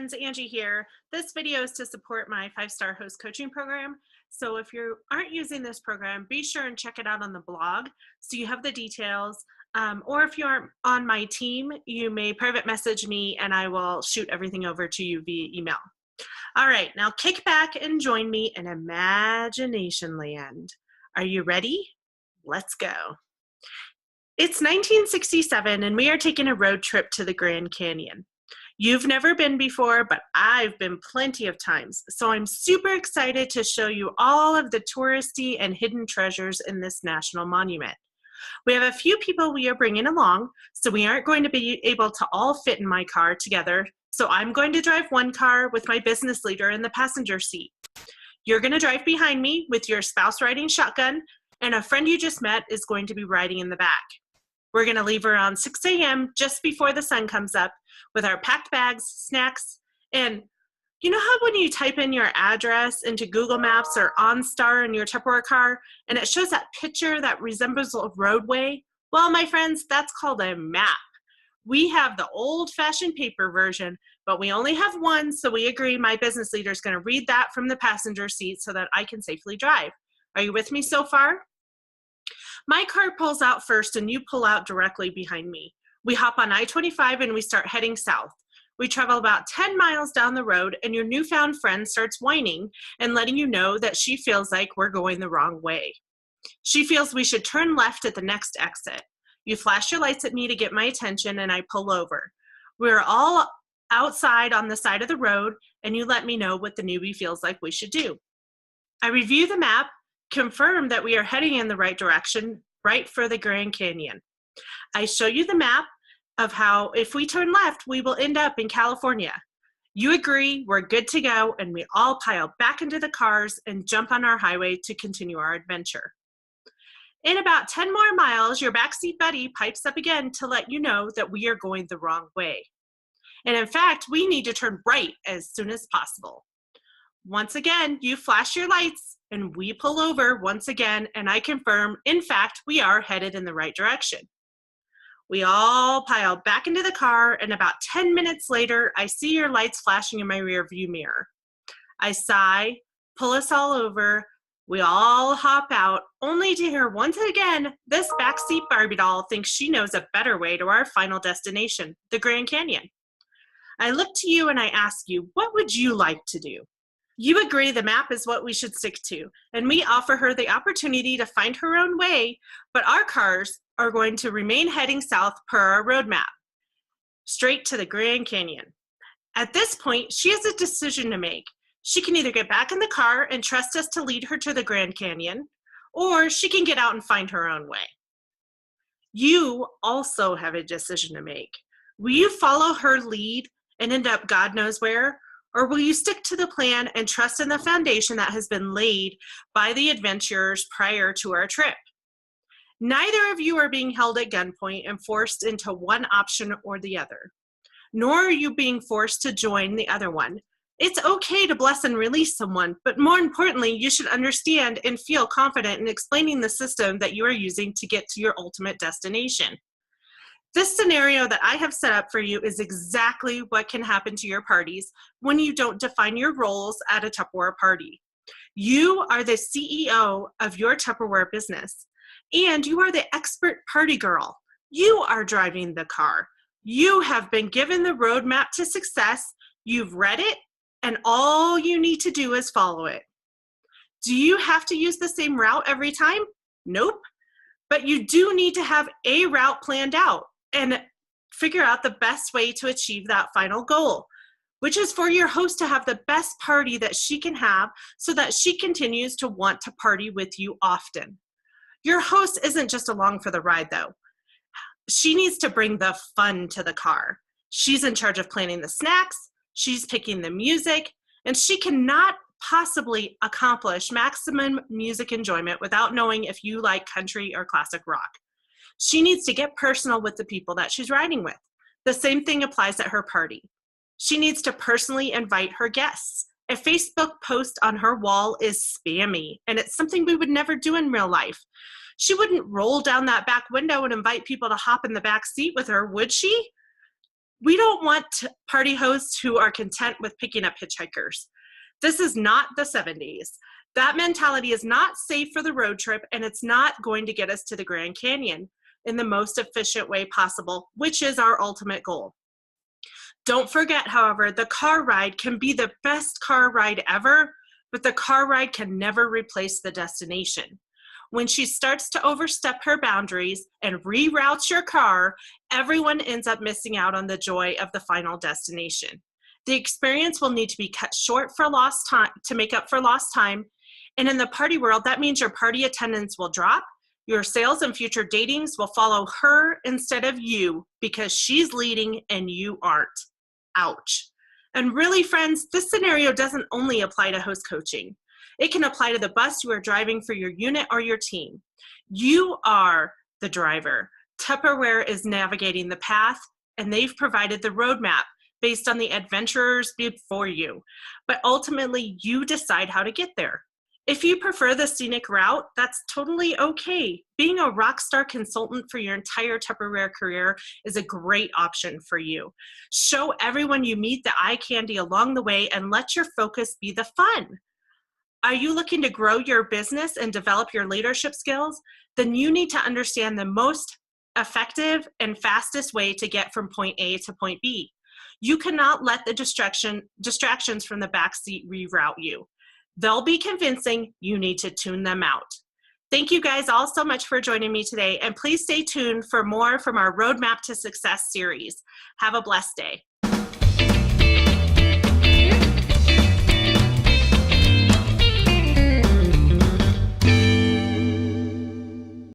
friends, Angie here. This video is to support my 5-star host coaching program. So if you aren't using this program, be sure and check it out on the blog so you have the details. Or if you aren't on my team, you may private message me and I will shoot everything over to you via email. All right, now kick back and join me in imagination land. Are you ready? Let's go. It's 1967 and we are taking a road trip to the Grand Canyon. You've never been before, but I've been plenty of times, so I'm super excited to show you all of the touristy and hidden treasures in this national monument. We have a few people we are bringing along, so we aren't going to be able to all fit in my car together, so I'm going to drive one car with my business leader in the passenger seat. You're going to drive behind me with your spouse riding shotgun, and a friend you just met is going to be riding in the back. We're going to leave around 6 a.m. just before the sun comes up with our packed bags, snacks, and you know how when you type in your address into Google Maps or OnStar in your Tupperware car and it shows that picture that resembles a roadway? Well, my friends, that's called a map. We have the old-fashioned paper version, but we only have one, so we agree my business leader is going to read that from the passenger seat so that I can safely drive. Are you with me so far? My car pulls out first and you pull out directly behind me. We hop on I-25 and we start heading south. We travel about 10 miles down the road and your newfound friend starts whining and letting you know that she feels like we're going the wrong way. She feels we should turn left at the next exit. You flash your lights at me to get my attention and I pull over. We're all outside on the side of the road and you let me know what the newbie feels like we should do. I review the map, confirm that we are heading in the right direction, right for the Grand Canyon. I show you the map of how if we turn left, we will end up in California. You agree, we're good to go, and we all pile back into the cars and jump on our highway to continue our adventure. In about 10 more miles, your backseat buddy pipes up again to let you know that we are going the wrong way. And in fact, we need to turn right as soon as possible. Once again, you flash your lights and we pull over once again, and I confirm, in fact, we are headed in the right direction. We all pile back into the car, and about 10 minutes later, I see your lights flashing in my rearview mirror. I sigh, pull us all over, we all hop out, only to hear once again, this backseat Barbie doll thinks she knows a better way to our final destination, the Grand Canyon. I look to you and I ask you, what would you like to do? You agree the map is what we should stick to, and we offer her the opportunity to find her own way, but our cars are going to remain heading south per our roadmap, straight to the Grand Canyon. At this point, she has a decision to make. She can either get back in the car and trust us to lead her to the Grand Canyon, or she can get out and find her own way. You also have a decision to make. Will you follow her lead and end up God knows where? Or will you stick to the plan and trust in the foundation that has been laid by the adventurers prior to our trip? Neither of you are being held at gunpoint and forced into one option or the other, nor are you being forced to join the other one. It's okay to bless and release someone, but more importantly, you should understand and feel confident in explaining the system that you are using to get to your ultimate destination. This scenario that I have set up for you is exactly what can happen to your parties when you don't define your roles at a Tupperware party. You are the CEO of your Tupperware business, and you are the expert party girl. You are driving the car. You have been given the roadmap to success. You've read it, and all you need to do is follow it. Do you have to use the same route every time? Nope. But you do need to have a route planned out and figure out the best way to achieve that final goal, which is for your host to have the best party that she can have so that she continues to want to party with you often. Your host isn't just along for the ride, though. She needs to bring the fun to the car. She's in charge of planning the snacks, she's picking the music, and she cannot possibly accomplish maximum music enjoyment without knowing if you like country or classic rock. She needs to get personal with the people that she's riding with. The same thing applies at her party. She needs to personally invite her guests. A Facebook post on her wall is spammy, and it's something we would never do in real life. She wouldn't roll down that back window and invite people to hop in the back seat with her, would she? We don't want party hosts who are content with picking up hitchhikers. This is not the 70s. That mentality is not safe for the road trip, and it's not going to get us to the Grand Canyon in the most efficient way possible, which is our ultimate goal. Don't forget, however, the car ride can be the best car ride ever, but the car ride can never replace the destination. When she starts to overstep her boundaries and reroutes your car, everyone ends up missing out on the joy of the final destination. The experience will need to be cut short for lost time to make up for lost time. And in the party world, that means your party attendance will drop. Your sales and future datings will follow her instead of you because she's leading and you aren't. Ouch. And really, friends, this scenario doesn't only apply to host coaching. It can apply to the bus you are driving for your unit or your team. You are the driver. Tupperware is navigating the path, and they've provided the roadmap based on the adventurers before you. But ultimately, you decide how to get there. If you prefer the scenic route, that's totally okay. Being a rock star consultant for your entire Tupperware career is a great option for you. Show everyone you meet the eye candy along the way and let your focus be the fun. Are you looking to grow your business and develop your leadership skills? Then you need to understand the most effective and fastest way to get from point A to point B. You cannot let the distractions from the backseat reroute you. They'll be convincing. You need to tune them out. Thank you guys all so much for joining me today, and please stay tuned for more from our Roadmap to Success series. Have a blessed day.